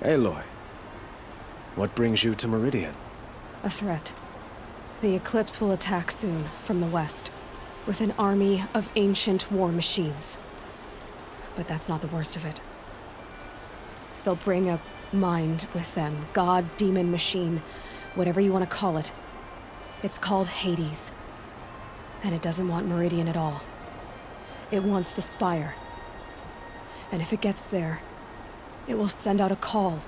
Aloy, what brings you to Meridian? A threat. The Eclipse will attack soon, from the west, with an army of ancient war machines. But that's not the worst of it. They'll bring a mind with them, god, demon, machine, whatever you want to call it. It's called Hades. And it doesn't want Meridian at all. It wants the Spire. And if it gets there, it will send out a call,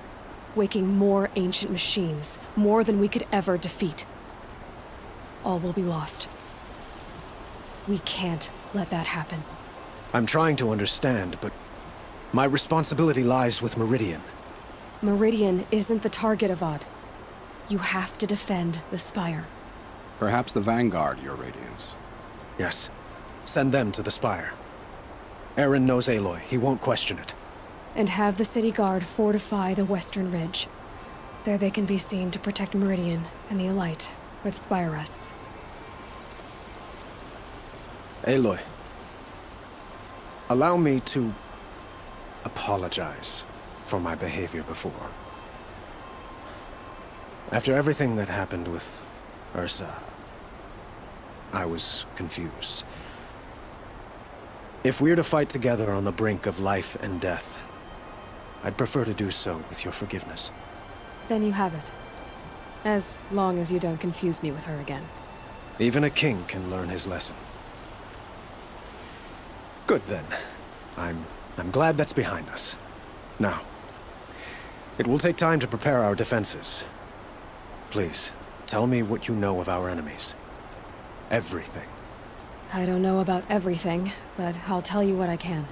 waking more ancient machines, more than we could ever defeat. All will be lost. We can't let that happen. I'm trying to understand, but my responsibility lies with Meridian. Meridian isn't the target, Avad. You have to defend the Spire. Perhaps the Vanguard, Your Radiance. Yes. Send them to the Spire. Eren knows Aloy. He won't question it. And have the City Guard fortify the Western Ridge. There they can be seen to protect Meridian and the Elite, where the Spire rests. Aloy, allow me to apologize for my behavior before. After everything that happened with Ursa, I was confused. If we're to fight together on the brink of life and death, I'd prefer to do so with your forgiveness. Then you have it. As long as you don't confuse me with her again. Even a king can learn his lesson. Good then. I'm glad that's behind us. Now, it will take time to prepare our defenses. Please, tell me what you know of our enemies. Everything. I don't know about everything, but I'll tell you what I can.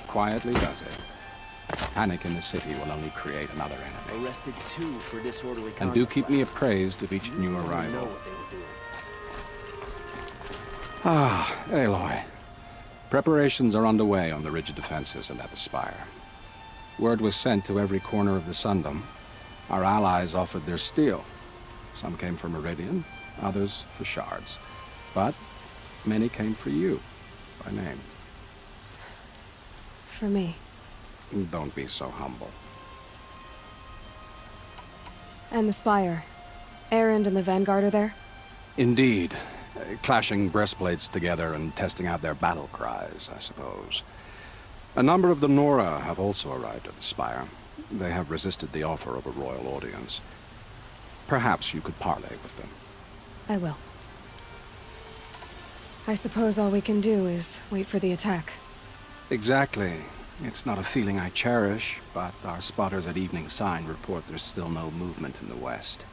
Quietly does it. Panic in the city will only create another enemy. Arrested 2 for disorderly conduct. And do keep me appraised of each new arrival. Ah, Aloy. Preparations are underway on the ridge of defenses and at the Spire. Word was sent to every corner of the Sundom. Our allies offered their steel. Some came for Meridian, others for shards. But many came for you, by name. For me. Don't be so humble. And the Spire. Erend and the Vanguard are there? Indeed. Clashing breastplates together and testing out their battle cries, I suppose. A number of the Nora have also arrived at the Spire. They have resisted the offer of a royal audience. Perhaps you could parley with them. I will. I suppose all we can do is wait for the attack. Exactly. It's not a feeling I cherish, but our spotters at Evening Sign report there's still no movement in the west.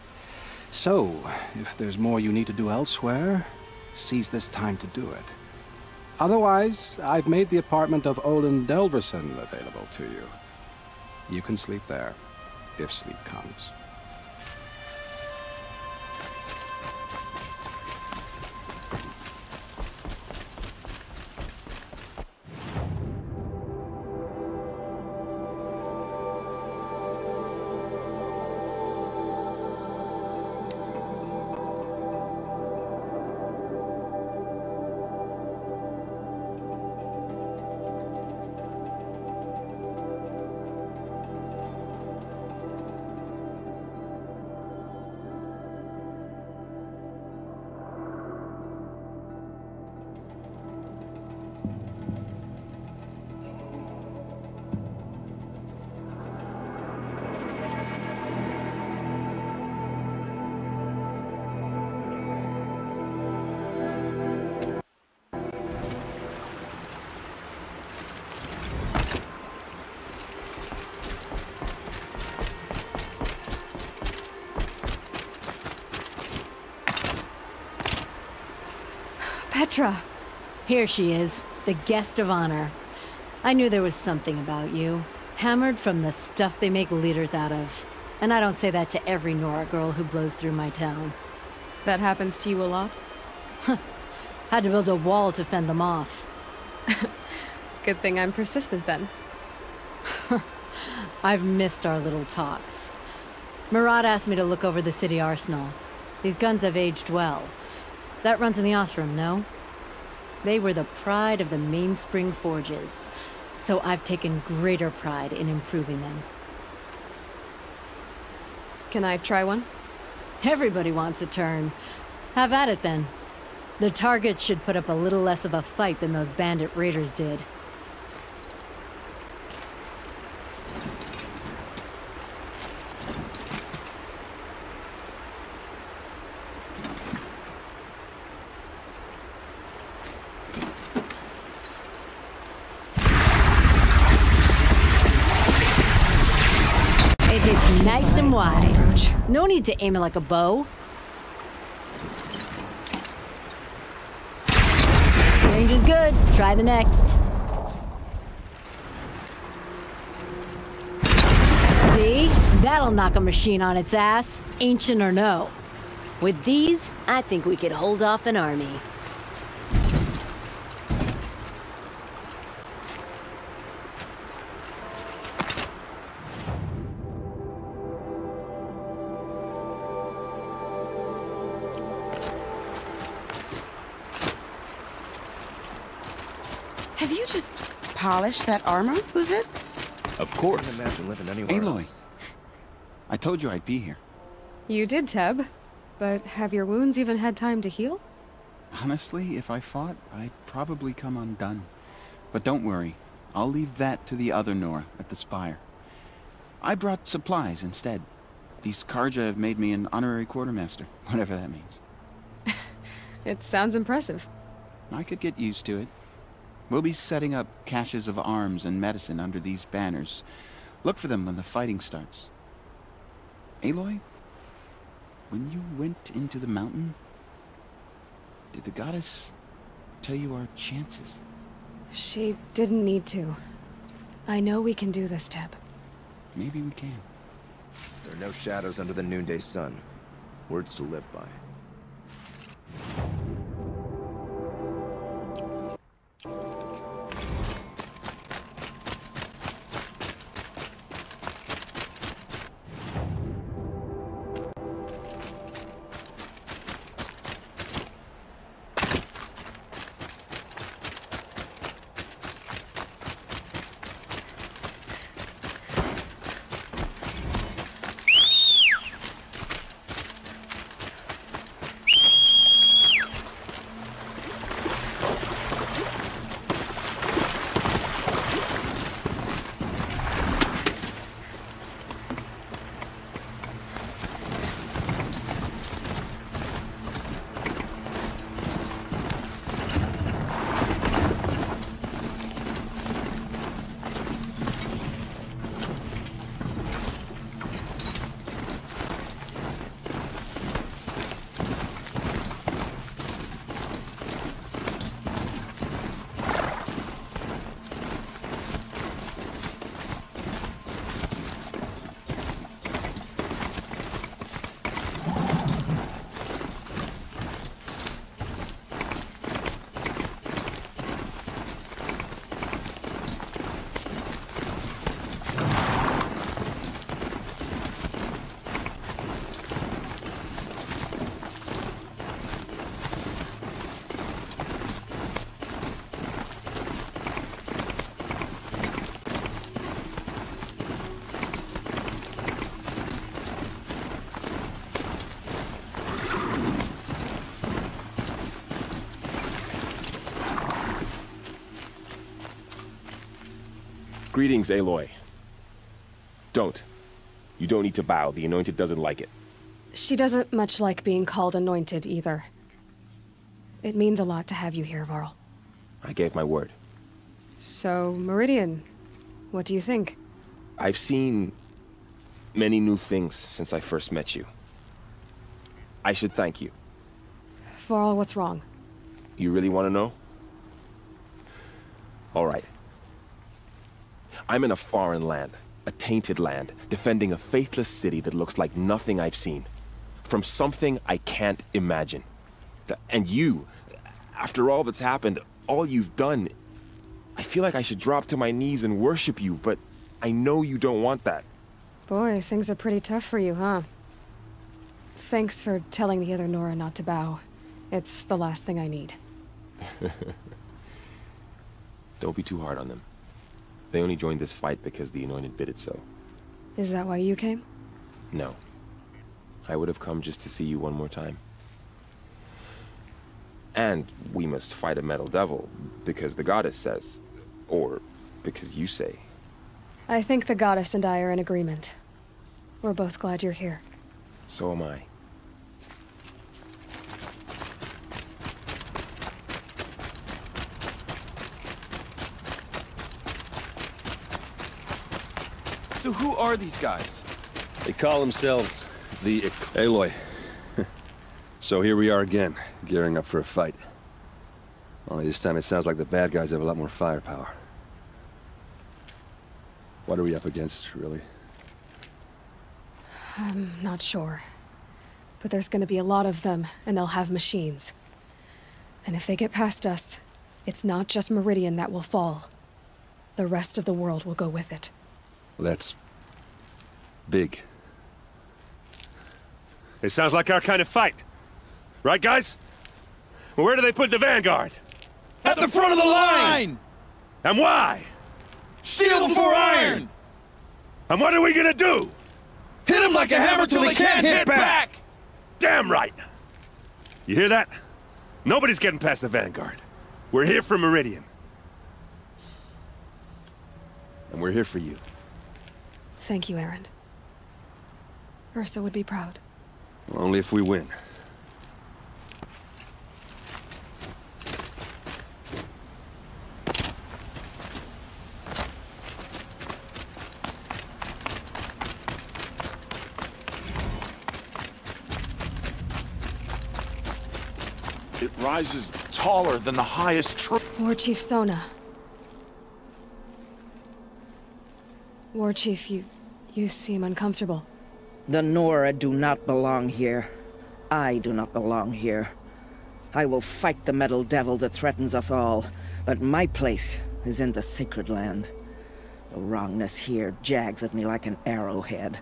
So, if there's more you need to do elsewhere, seize this time to do it. Otherwise, I've made the apartment of Olin Delverson available to you. You can sleep there, if sleep comes. Petra! Here she is, the guest of honor. I knew there was something about you. Hammered from the stuff they make leaders out of. And I don't say that to every Nora girl who blows through my town. That happens to you a lot? Had to build a wall to fend them off. Good thing I'm persistent then. I've missed our little talks. Murad asked me to look over the city arsenal. These guns have aged well. That runs in the Ostrom, no? They were the pride of the Mainspring Forges, so I've taken greater pride in improving them. Can I try one? Everybody wants a turn. Have at it then. The target should put up a little less of a fight than those bandit raiders did. It hits nice and wide. No need to aim it like a bow. Range is good. Try the next. See? That'll knock a machine on its ass, ancient or no. With these, I think we could hold off an army. Have you just polished that armor, Uzit? Of course. Imagine living anywhere Aloy, else. I told you I'd be here. You did, Teb. But have your wounds even had time to heal? Honestly, if I fought, I'd probably come undone. But don't worry, I'll leave that to the other Nora at the Spire. I brought supplies instead. These Karja have made me an honorary quartermaster, whatever that means. It sounds impressive. I could get used to it. We'll be setting up caches of arms and medicine under these banners. Look for them when the fighting starts. Aloy, when you went into the mountain, did the goddess tell you our chances? She didn't need to. I know we can do this, Teb. Maybe we can. There are no shadows under the noonday sun. Words to live by. Greetings, Aloy. Don't. You don't need to bow. The Anointed doesn't like it. She doesn't much like being called anointed, either. It means a lot to have you here, Varl. I gave my word. So, Meridian, what do you think? I've seen many new things since I first met you. I should thank you. Varl, what's wrong? You really want to know? All right. I'm in a foreign land, a tainted land, defending a faithless city that looks like nothing I've seen. From something I can't imagine. And you, after all that's happened, all you've done, I feel like I should drop to my knees and worship you, but I know you don't want that. Boy, things are pretty tough for you, huh? Thanks for telling the other Nora not to bow. It's the last thing I need. Don't be too hard on them. They only joined this fight because the Anointed bid it so. Is that why you came? No. I would have come just to see you one more time. And we must fight a metal devil, because the goddess says. Or because you say. I think the goddess and I are in agreement. We're both glad you're here. So am I. So who are these guys? They call themselves the Aloy. So here we are again, gearing up for a fight. Only this time it sounds like the bad guys have a lot more firepower. What are we up against, really? I'm not sure. But there's gonna be a lot of them, and they'll have machines. And if they get past us, it's not just Meridian that will fall. The rest of the world will go with it. Well, that's big. It sounds like our kind of fight. Right, guys? Well, where do they put the Vanguard? At the front of the line! And why? Steel before iron! And what are we gonna do? Hit them like a hammer till they can't hit back! Damn right! You hear that? Nobody's getting past the Vanguard. We're here for Meridian. And we're here for you. Thank you, Erend. Ursa would be proud. Well, only if we win. It rises taller than the highest tree. War Chief Sona. War Chief, you seem uncomfortable. The Nora do not belong here. I do not belong here. I will fight the metal devil that threatens us all, but my place is in the sacred land. The wrongness here jags at me like an arrowhead.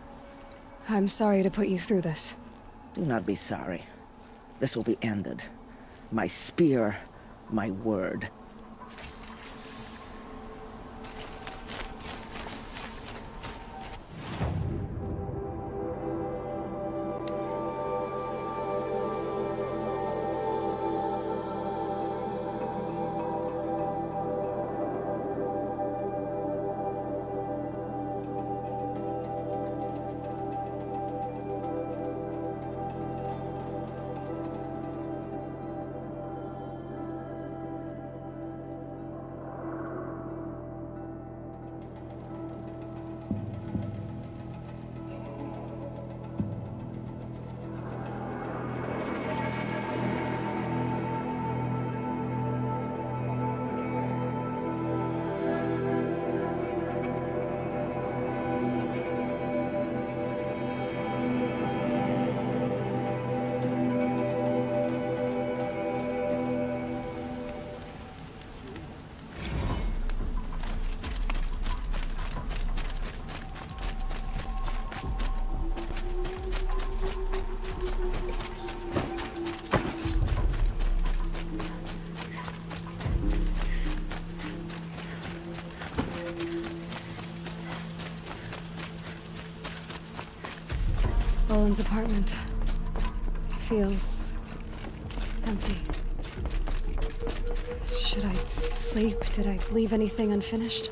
I'm sorry to put you through this. Do not be sorry. This will be ended. My spear, my word. Olin's apartment feels empty. Should I sleep? Did I leave anything unfinished?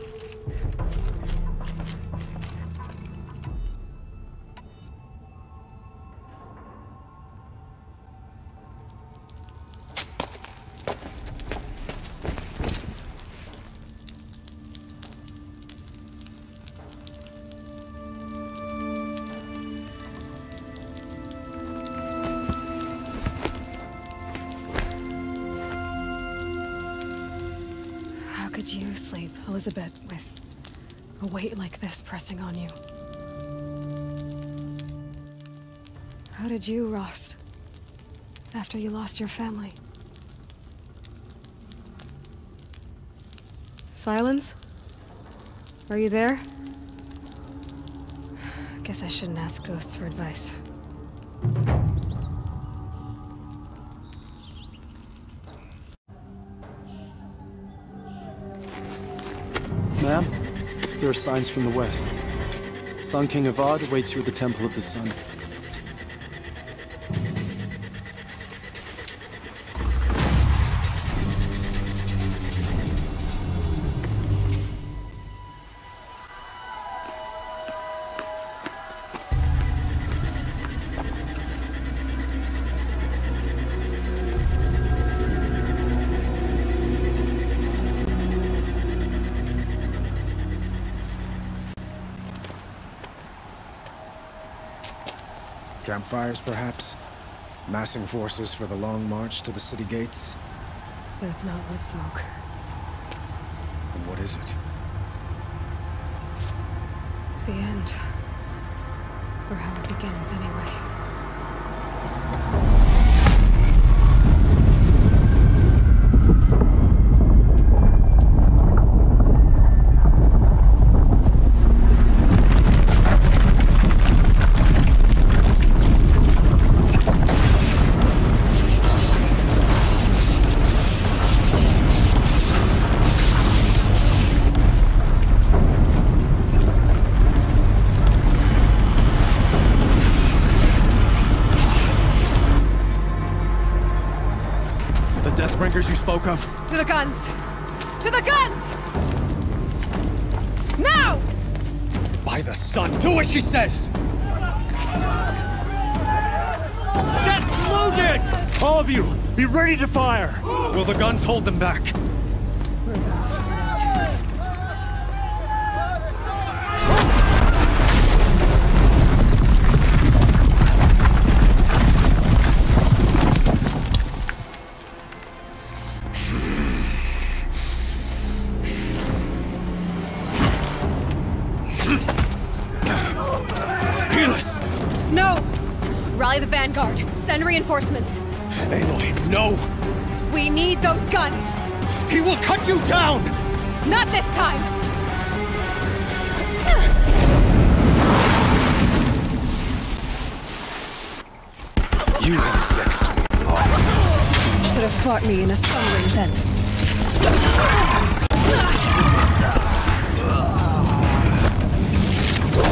How could you sleep, Elizabeth, with a weight like this pressing on you? How did you, Rost, after you lost your family? Silence? Are you there? Guess I shouldn't ask ghosts for advice. Ma'am, there are signs from the west. Sun King Avad awaits you at the Temple of the Sun. Campfires, perhaps? Massing forces for the long march to the city gates? That's not wood smoke. Then what is it? The end. Or how it begins, anyway. Deathbringers you spoke of? To the guns! To the guns! Now! By the sun, do as she says! Set loaded! All of you, be ready to fire! Will the guns hold them back? We're about to find out. No! Rally the vanguard. Send reinforcements. Aloy, no! We need those guns! He will cut you down! Not this time! You have vexed me. Should have fought me in a sun ring then.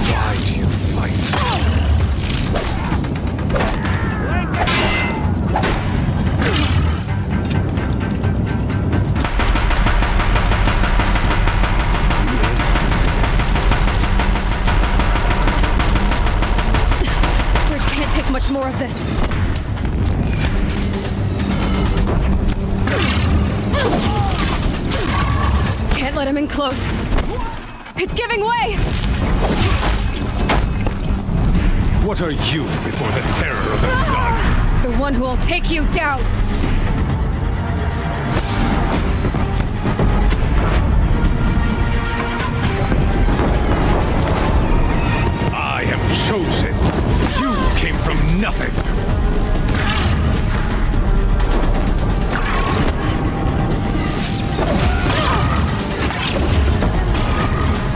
Why do you fight? Bridge can't take much more of this. Can't let him in close. It's giving way! What are you before the terror of the sun? The one who will take you down! I am chosen. You came from nothing.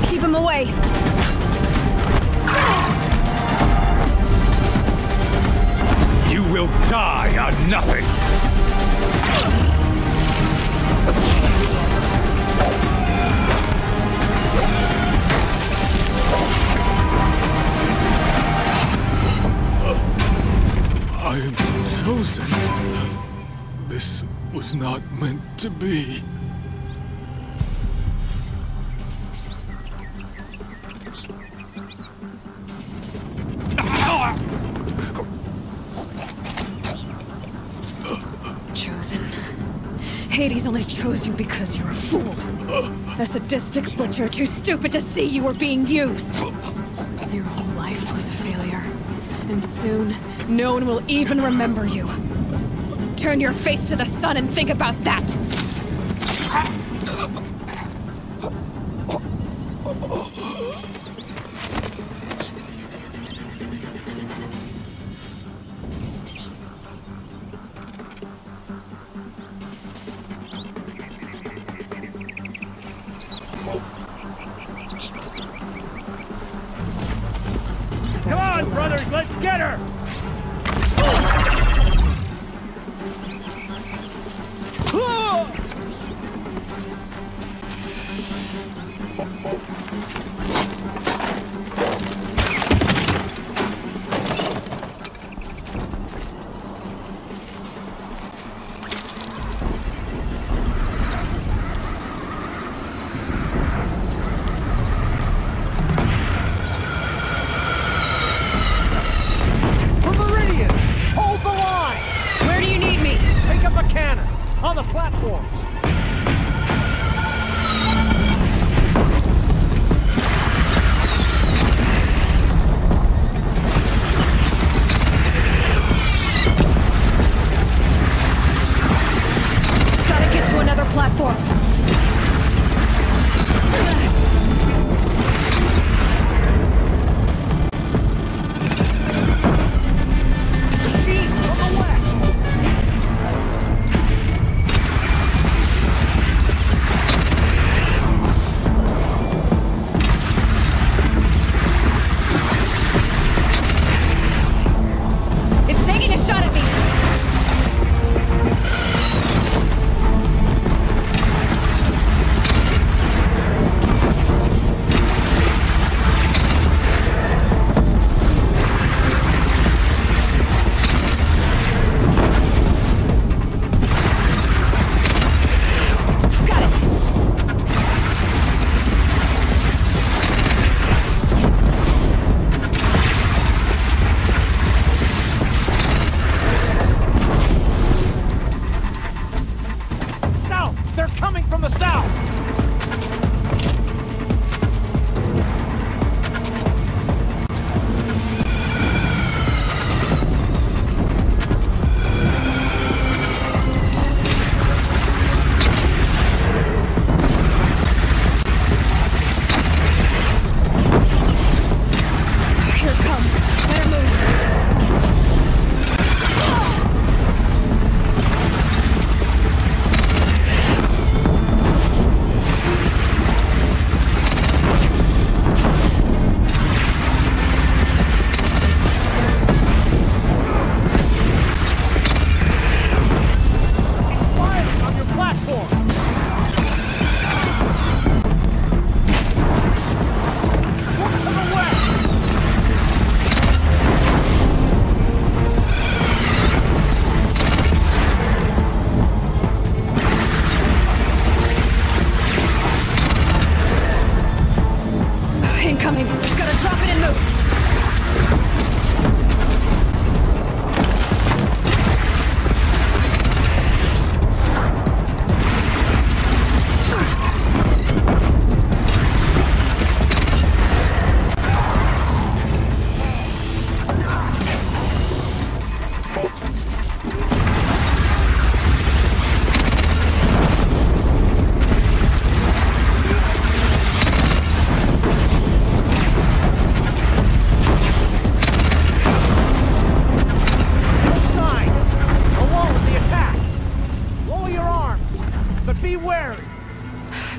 Keep him away! You will die on nothing. I am chosen. This was not meant to be. Chosen. Hades only chose you because you're a fool. A sadistic butcher too stupid to see you were being used. Your whole life was a failure. And soon, no one will even remember you. Turn your face to the sun and think about that! brothers, let's get her! On the platforms! Gotta get to another platform.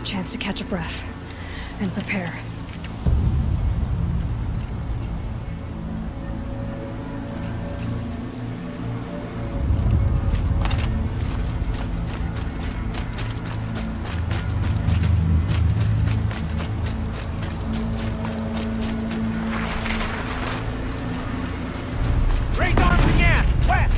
Chance to catch a breath and prepare. Raise arms again! West!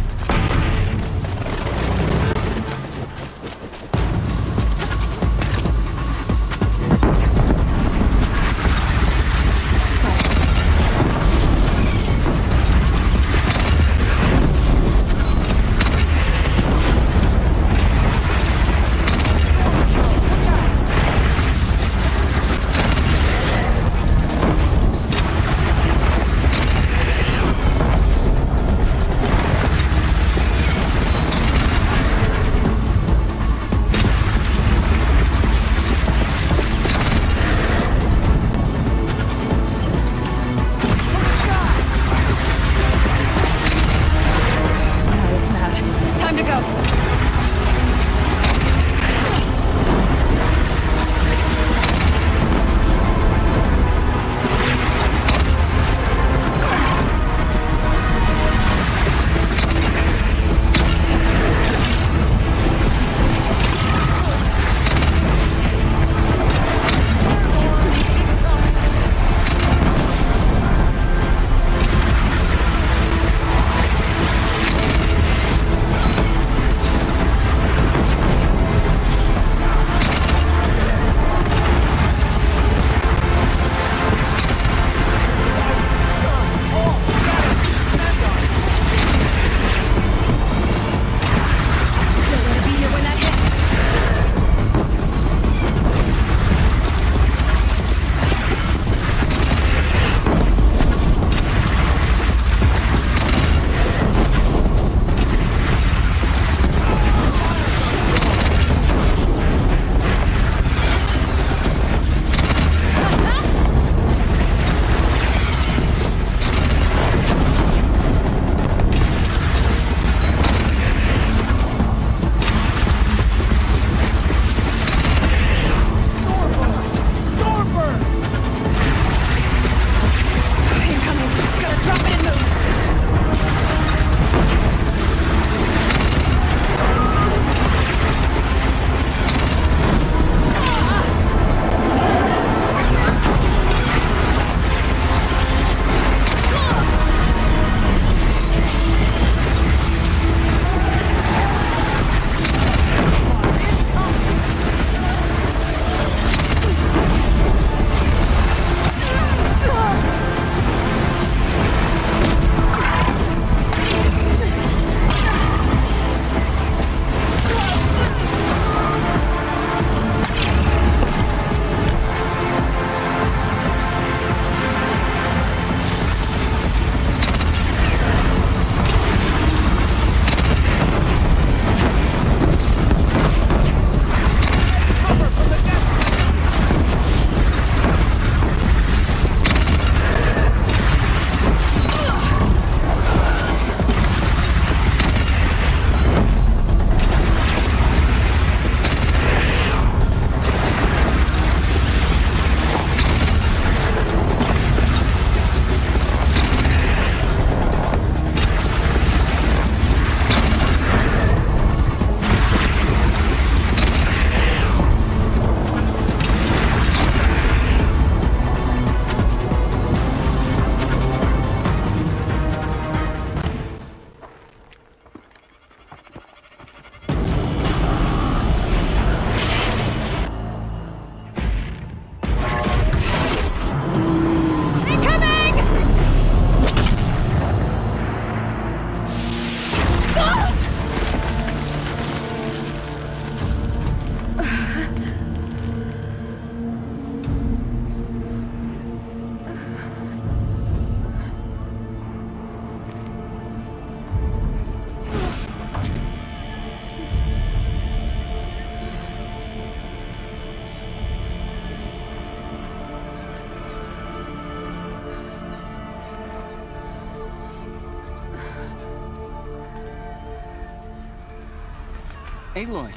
Aloy!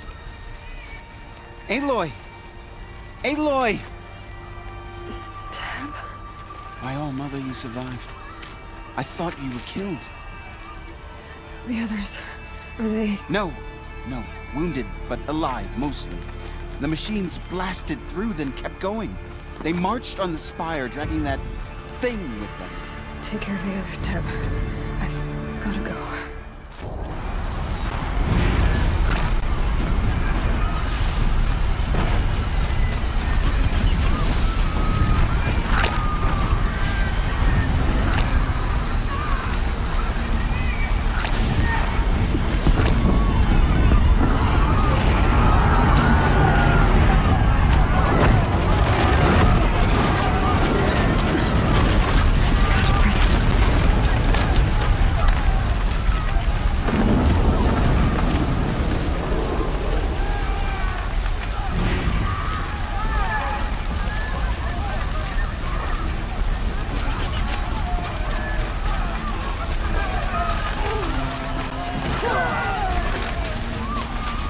Aloy! Aloy! Teb? My all-mother, you survived. I thought you were killed. The others, are they... No. Wounded, but alive, mostly. The machines blasted through, then kept going. They marched on the spire, dragging that thing with them. Take care of the others, Teb. I've gotta go.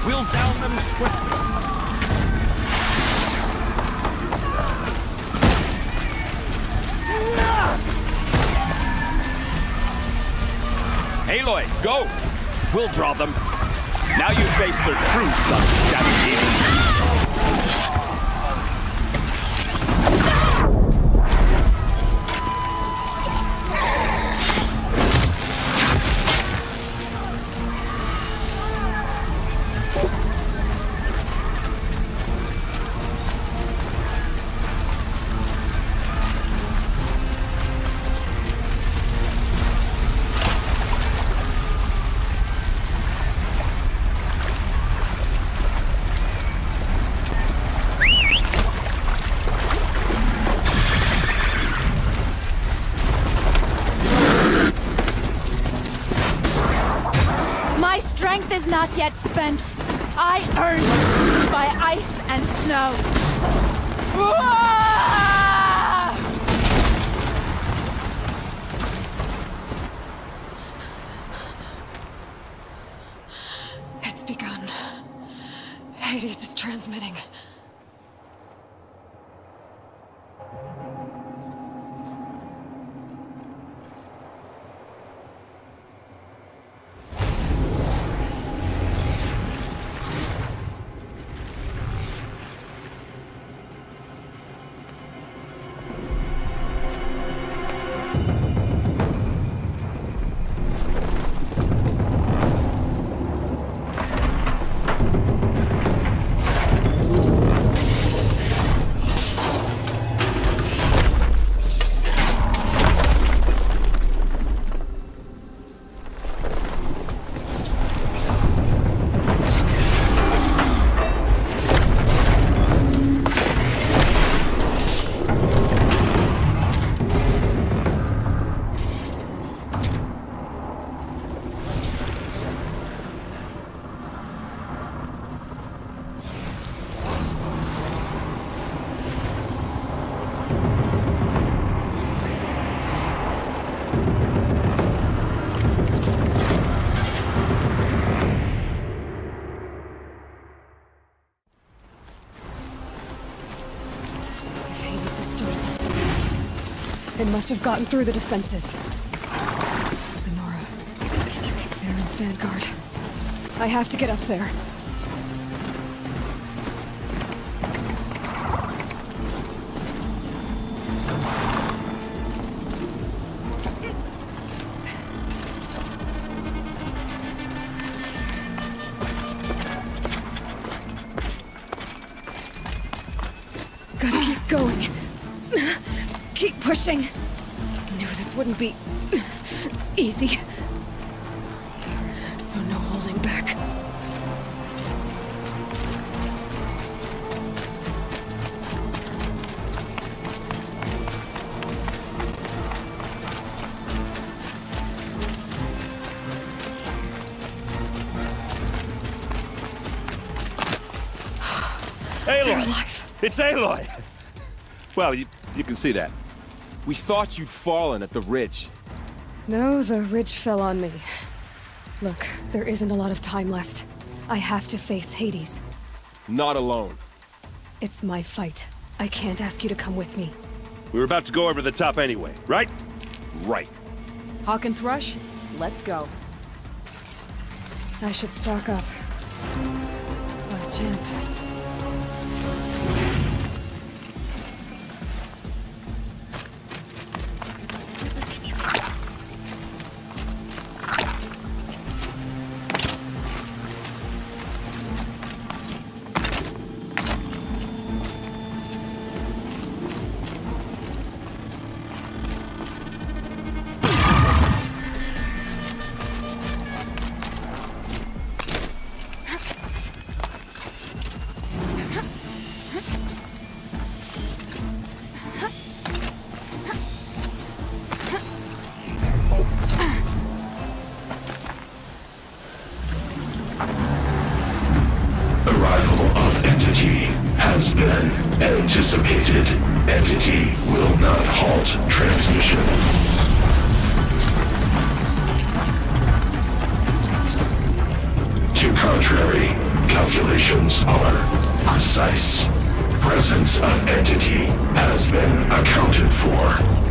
We'll down them swiftly. Aloy, go! We'll draw them. Now you face their true son, Shadow Demon. My strength is not yet spent. I earned it by ice and snow. It's begun. Hades is transmitting. It must have gotten through the defenses. The Nora. Baron's vanguard. I have to get up there. Gotta keep going. Keep pushing. Knew this wouldn't be easy. So no holding back. Aloy! They're alive. It's Aloy! Well, you can see that. We thought you'd fallen at the ridge. No, the ridge fell on me. Look, there isn't a lot of time left. I have to face Hades. Not alone. It's my fight. I can't ask you to come with me. We were about to go over the top anyway, right? Right. Hawk and Thrush, let's go. I should stock up. Last chance. Anticipated. Entity will not halt transmission. To contrary, calculations are precise. Presence of entity has been accounted for.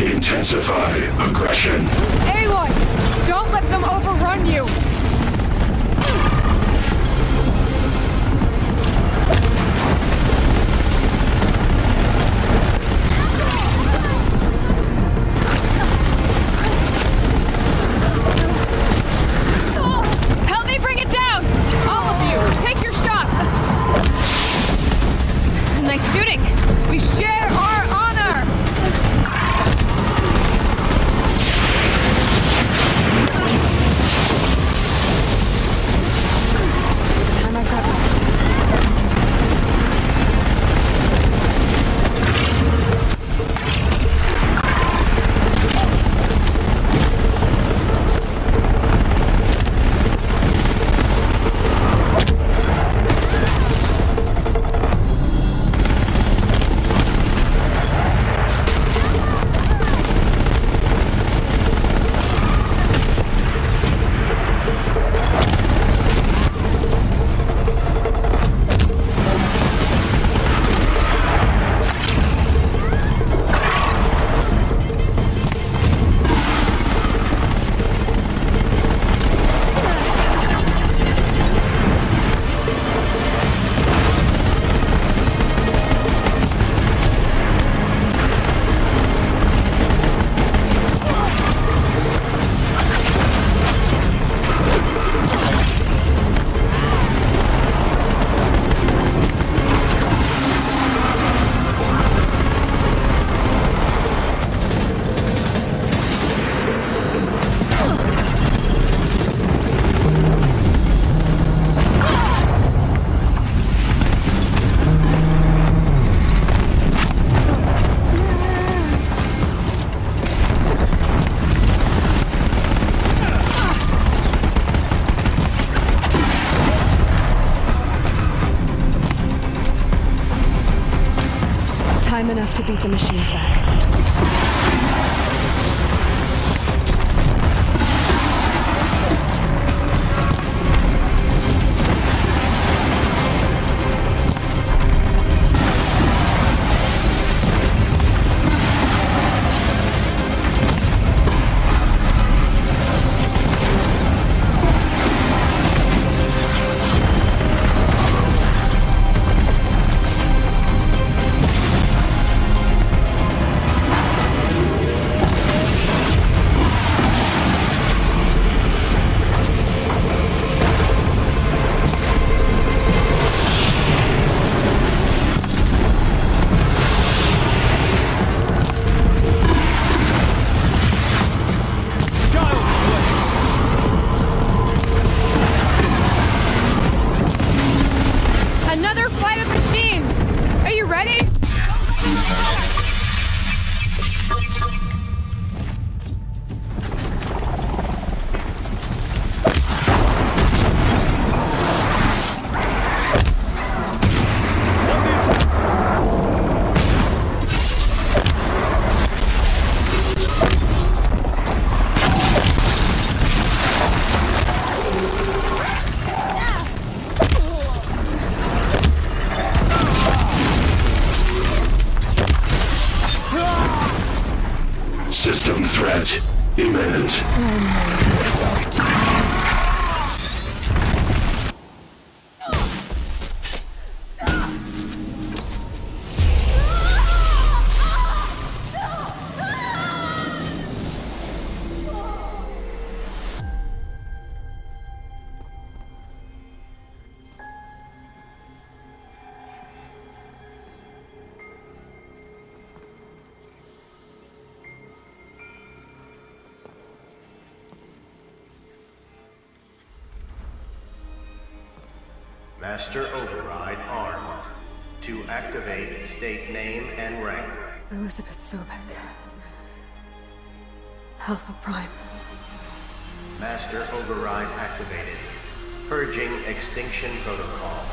Intensify aggression. Aloy! Don't let them overrun you! Help me bring it down! All of you, take your shots! Nice shooting! We share our honor! them enough to beat the machines back. System threat imminent. Master Override armed. To activate, state name and rank. Elizabeth Sobek. Alpha Prime. Master Override activated. Purging Extinction Protocol.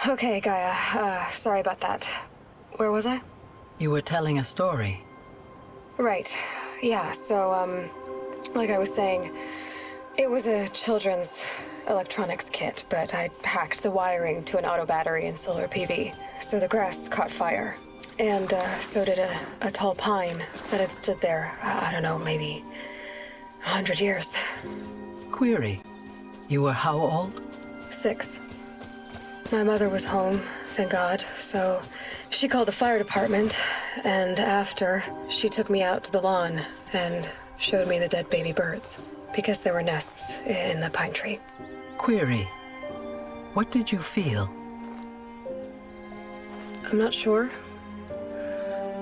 Okay, Gaia. Sorry about that. Where was I? You were telling a story. Right. Yeah, so, like I was saying, it was a children's electronics kit, but I'd hacked the wiring to an auto battery and solar PV, so the grass caught fire. And so did a tall pine that had stood there, I don't know, maybe 100 years. Query, you were how old? 6. My mother was home, thank God, so she called the fire department, and after, she took me out to the lawn and showed me the dead baby birds, because there were nests in the pine tree. Query, what did you feel? I'm not sure.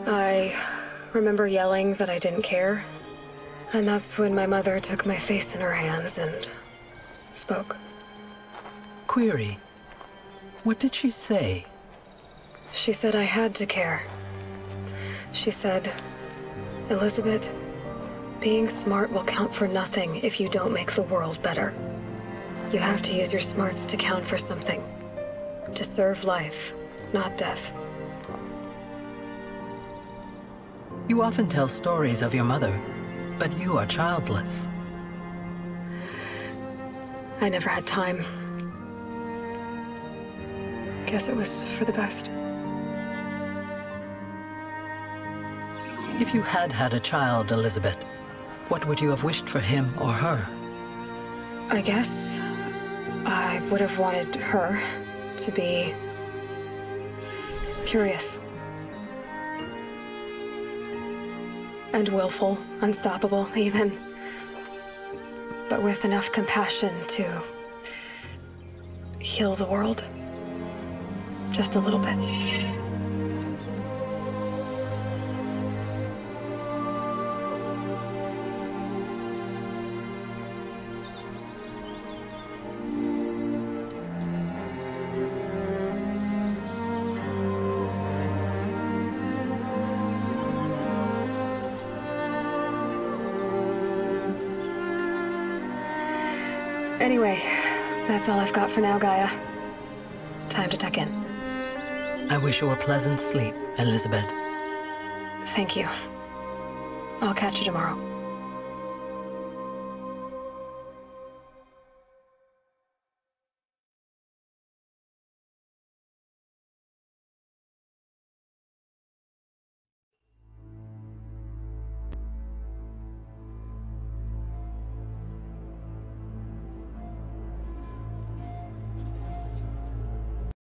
I remember yelling that I didn't care, and that's when my mother took my face in her hands and spoke. Query, what did she say? She said I had to care. She said, Elizabeth, being smart will count for nothing if you don't make the world better. You have to use your smarts to count for something. To serve life, not death. You often tell stories of your mother, but you are childless. I never had time. Guess it was for the best. If you had had a child, Elizabeth, what would you have wished for him or her? I guess I would have wanted her to be curious. And willful, unstoppable, even. But with enough compassion to heal the world. Just a little bit. Anyway, that's all I've got for now, Gaia. Time to tuck in. I wish you a pleasant sleep, Elizabeth. Thank you. I'll catch you tomorrow.